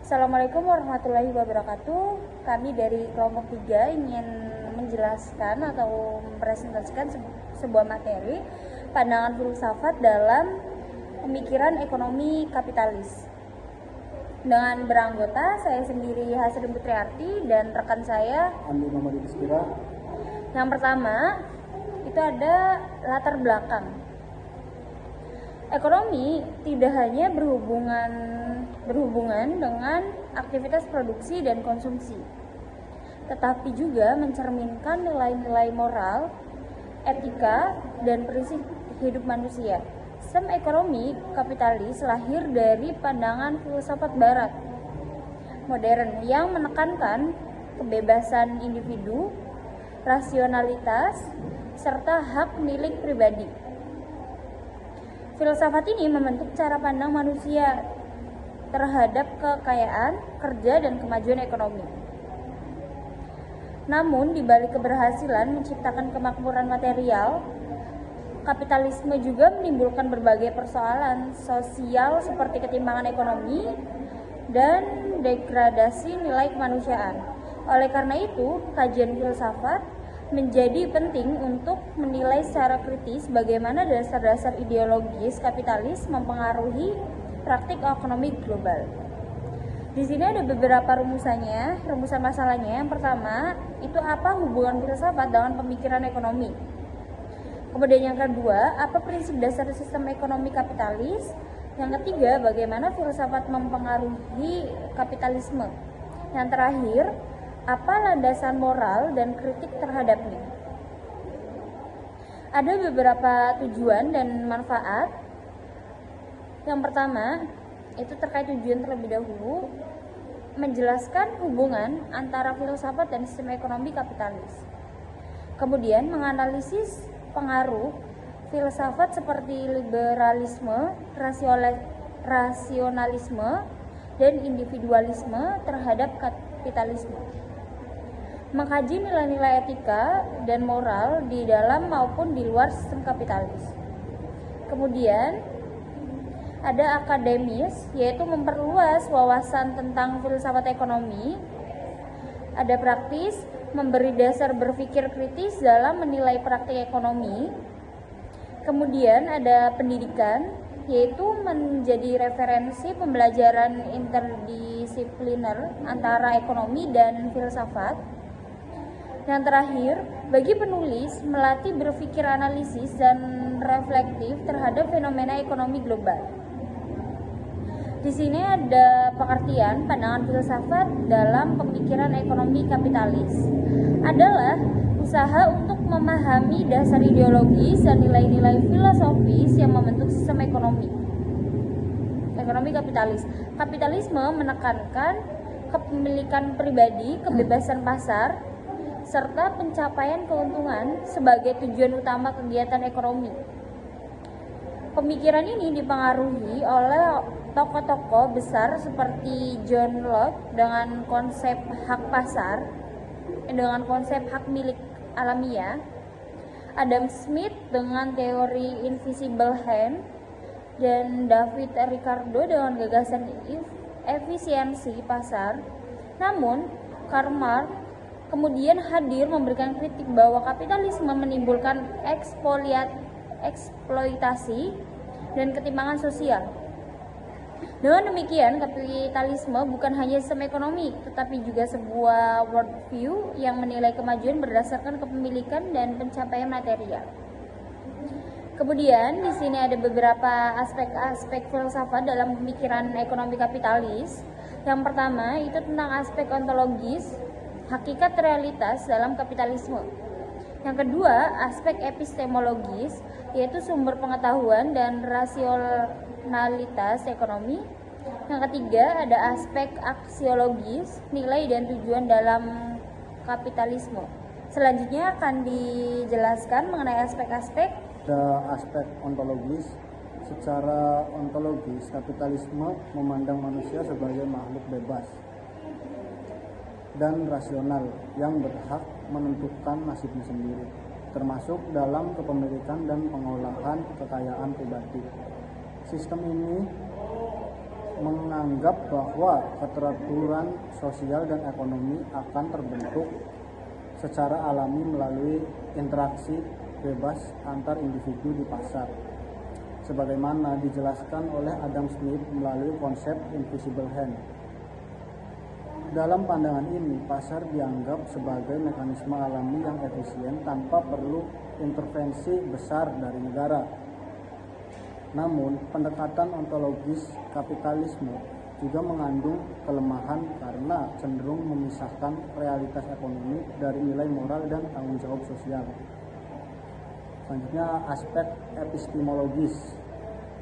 Assalamualaikum warahmatullahi wabarakatuh. Kami dari kelompok 3 ingin menjelaskan atau mempresentasikan sebuah materi pandangan filsafat dalam pemikiran ekonomi kapitalis. Dengan beranggota saya sendiri Hasrin Putriarti dan rekan saya Andi Muhammad Iskira. Yang pertama itu ada latar belakang. Ekonomi tidak hanya berhubungan dengan aktivitas produksi dan konsumsi, tetapi juga mencerminkan nilai-nilai moral, etika, dan prinsip hidup manusia. Sistem ekonomi kapitalis lahir dari pandangan filsafat barat modern yang menekankan kebebasan individu, rasionalitas, serta hak milik pribadi. Filsafat ini membentuk cara pandang manusia terhadap kekayaan, kerja, dan kemajuan ekonomi. Namun, di balik keberhasilan menciptakan kemakmuran material, kapitalisme juga menimbulkan berbagai persoalan sosial seperti ketimpangan ekonomi dan degradasi nilai kemanusiaan. Oleh karena itu, kajian filsafat menjadi penting untuk menilai secara kritis bagaimana dasar-dasar ideologis kapitalis mempengaruhi praktik ekonomi global. Di sini ada beberapa rumusan masalahnya. Yang pertama, itu apa hubungan filsafat dengan pemikiran ekonomi. Kemudian yang kedua, apa prinsip dasar sistem ekonomi kapitalis. Yang ketiga, bagaimana filsafat mempengaruhi kapitalisme. Yang terakhir, apa landasan moral dan kritik terhadapnya. Ada beberapa tujuan dan manfaat. Yang pertama, itu terkait tujuan terlebih dahulu, menjelaskan hubungan antara filsafat dan sistem ekonomi kapitalis. Kemudian menganalisis pengaruh filsafat seperti liberalisme, rasionalisme, dan individualisme terhadap kapitalisme. Mengkaji nilai-nilai etika dan moral di dalam maupun di luar sistem kapitalis. Kemudian ada akademis, yaitu memperluas wawasan tentang filsafat ekonomi. Ada praktis, memberi dasar berpikir kritis dalam menilai praktik ekonomi. Kemudian ada pendidikan, yaitu menjadi referensi pembelajaran interdisipliner antara ekonomi dan filsafat. Yang terakhir, bagi penulis melatih berpikir analisis dan reflektif terhadap fenomena ekonomi global. Di sini ada pengertian pandangan filsafat dalam pemikiran ekonomi kapitalis. Adalah usaha untuk memahami dasar ideologis dan nilai-nilai filosofis yang membentuk sistem ekonomi kapitalis. Kapitalisme menekankan kepemilikan pribadi, kebebasan pasar, serta pencapaian keuntungan sebagai tujuan utama kegiatan ekonomi. Pemikiran ini dipengaruhi oleh tokoh-tokoh besar seperti John Locke dengan konsep hak pasar, dengan konsep hak milik alamiah, Adam Smith dengan teori invisible hand, dan David Ricardo dengan gagasan efisiensi pasar. Namun, Karl Marx kemudian hadir memberikan kritik bahwa kapitalisme menimbulkan eksploitasi dan ketimpangan sosial. Dengan demikian, kapitalisme bukan hanya sistem ekonomi, tetapi juga sebuah worldview yang menilai kemajuan berdasarkan kepemilikan dan pencapaian material. Kemudian di sini ada beberapa aspek-aspek filsafat dalam pemikiran ekonomi kapitalis. Yang pertama itu tentang aspek ontologis, hakikat realitas dalam kapitalisme. Yang kedua, aspek epistemologis, yaitu sumber pengetahuan dan rasionalitas ekonomi. Yang ketiga, ada aspek aksiologis, nilai dan tujuan dalam kapitalisme. Selanjutnya akan dijelaskan mengenai aspek-aspek. Ada aspek ontologis. Secara ontologis, kapitalisme memandang manusia sebagai makhluk bebas dan rasional yang berhak menentukan nasibnya sendiri, termasuk dalam kepemilikan dan pengolahan kekayaan pribadi. Sistem ini menganggap bahwa keteraturan sosial dan ekonomi akan terbentuk secara alami melalui interaksi bebas antar individu di pasar, sebagaimana dijelaskan oleh Adam Smith melalui konsep invisible hand. Dalam pandangan ini, pasar dianggap sebagai mekanisme alami yang efisien tanpa perlu intervensi besar dari negara. Namun, pendekatan ontologis kapitalisme juga mengandung kelemahan karena cenderung memisahkan realitas ekonomi dari nilai moral dan tanggung jawab sosial. Selanjutnya, aspek epistemologis.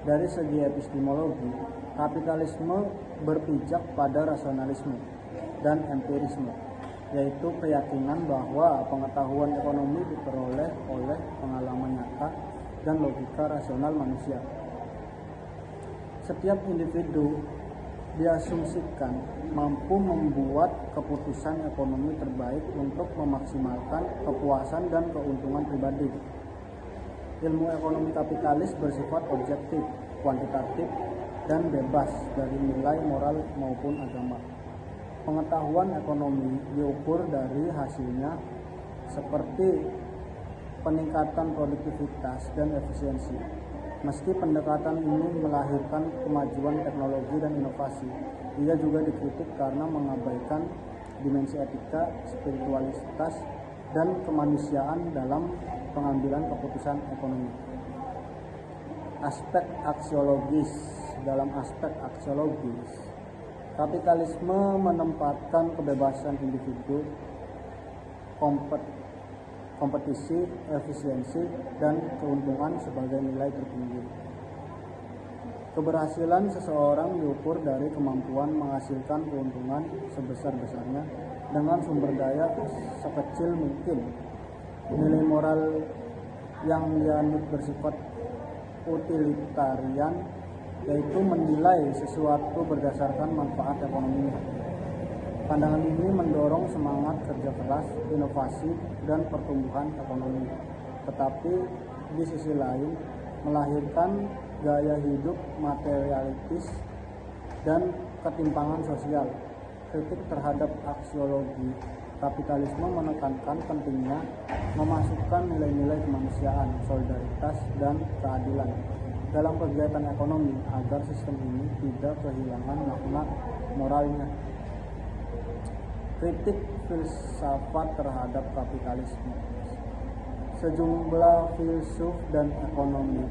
Dari segi epistemologi, kapitalisme berpijak pada rasionalisme dan empirisme, yaitu keyakinan bahwa pengetahuan ekonomi diperoleh oleh pengalaman nyata dan logika rasional manusia. Setiap individu diasumsikan mampu membuat keputusan ekonomi terbaik untuk memaksimalkan kepuasan dan keuntungan pribadi. Ilmu ekonomi kapitalis bersifat objektif, kuantitatif, dan bebas dari nilai moral maupun agama. Pengetahuan ekonomi diukur dari hasilnya seperti peningkatan produktivitas dan efisiensi. Meski pendekatan ini melahirkan kemajuan teknologi dan inovasi, ia juga dikritik karena mengabaikan dimensi etika, spiritualitas, dan kemanusiaan dalam pengambilan keputusan ekonomi. Aspek aksiologis. Dalam aspek aksiologis, kapitalisme menempatkan kebebasan individu, kompetisi, efisiensi, dan keuntungan sebagai nilai tertinggi. Keberhasilan seseorang diukur dari kemampuan menghasilkan keuntungan sebesar-besarnya dengan sumber daya sekecil mungkin. Nilai moral yang dianut bersifat utilitarian, yaitu menilai sesuatu berdasarkan manfaat ekonominya. Pandangan ini mendorong semangat kerja keras, inovasi, dan pertumbuhan ekonomi, tetapi di sisi lain melahirkan gaya hidup materialistis dan ketimpangan sosial. Kritik terhadap aksiologi kapitalisme menekankan pentingnya memasukkan nilai-nilai kemanusiaan, solidaritas, dan keadilan dalam kegiatan ekonomi agar sistem ini tidak kehilangan makna moralnya. Kritik filsafat terhadap kapitalisme. Sejumlah filsuf dan ekonomi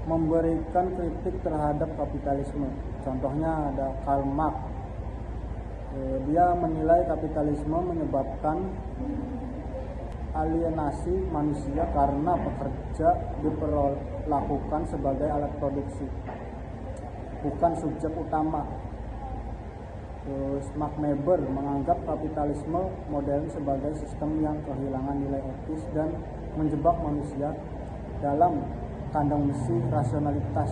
memberikan kritik terhadap kapitalisme. Contohnya ada Karl Marx. Dia menilai kapitalisme menyebabkan alienasi manusia karena pekerja diperlakukan sebagai alat produksi, bukan subjek utama. Terus Max Weber menganggap kapitalisme modern sebagai sistem yang kehilangan nilai etis dan menjebak manusia dalam kandang besi rasionalitas.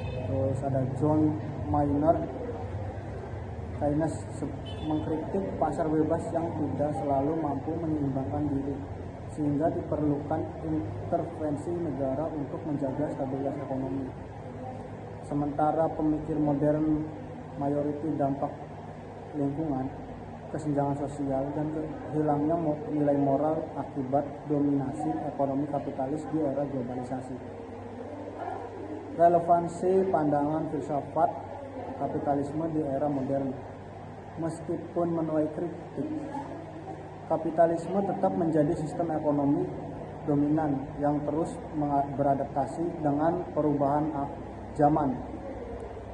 Terus ada John Maynard Keynes mengkritik pasar bebas yang tidak selalu mampu menyeimbangkan diri, sehingga diperlukan intervensi negara untuk menjaga stabilitas ekonomi. Sementara pemikir modern mayoriti dampak lingkungan, kesenjangan sosial, dan hilangnya nilai moral akibat dominasi ekonomi kapitalis di era globalisasi. Relevansi pandangan filsafat kapitalisme di era modern. Meskipun menuai kritik, kapitalisme tetap menjadi sistem ekonomi dominan yang terus beradaptasi dengan perubahan zaman.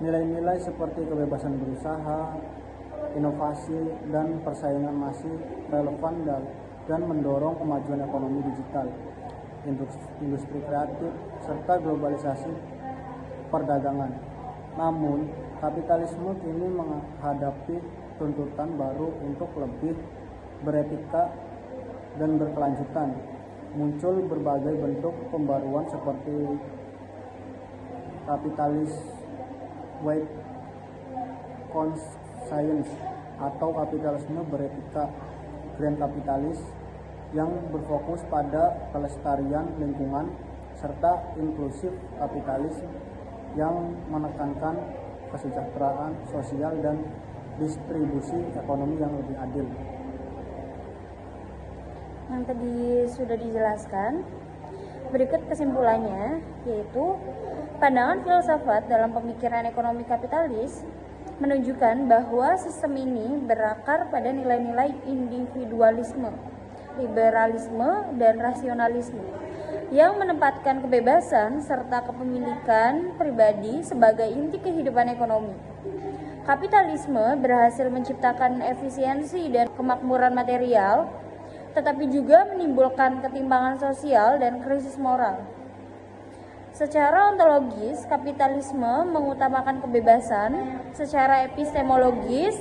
Nilai-nilai seperti kebebasan berusaha, inovasi, dan persaingan masih relevan dan mendorong kemajuan ekonomi digital, industri kreatif, serta globalisasi perdagangan. Namun, kapitalisme kini menghadapi tuntutan baru untuk lebih beretika dan berkelanjutan. Muncul berbagai bentuk pembaruan seperti kapitalis white conscience atau kapitalisme beretika, grand kapitalis yang berfokus pada kelestarian lingkungan, serta inklusif kapitalis yang menekankan kesejahteraan sosial dan distribusi ekonomi yang lebih adil. Yang tadi sudah dijelaskan, berikut kesimpulannya, yaitu pandangan filsafat dalam pemikiran ekonomi kapitalis menunjukkan bahwa sistem ini berakar pada nilai-nilai individualisme, liberalisme, dan rasionalisme yang menempatkan kebebasan serta kepemilikan pribadi sebagai inti kehidupan ekonomi. Kapitalisme berhasil menciptakan efisiensi dan kemakmuran material, tetapi juga menimbulkan ketimpangan sosial dan krisis moral. Secara ontologis, kapitalisme mengutamakan kebebasan, secara epistemologis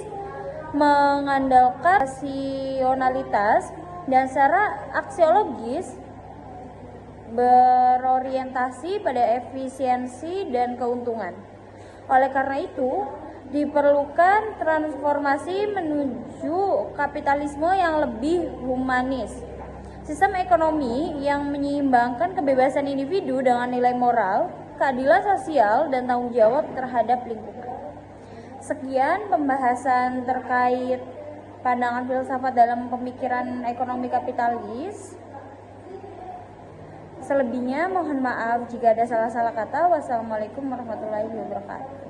mengandalkan rasionalitas, dan secara aksiologis berorientasi pada efisiensi dan keuntungan. Oleh karena itu, diperlukan transformasi menuju kapitalisme yang lebih humanis. Sistem ekonomi yang menyeimbangkan kebebasan individu dengan nilai moral, keadilan sosial, dan tanggung jawab terhadap lingkungan. Sekian pembahasan terkait pandangan filsafat dalam pemikiran ekonomi kapitalis. Selebihnya mohon maaf jika ada salah-salah kata. Wassalamualaikum warahmatullahi wabarakatuh.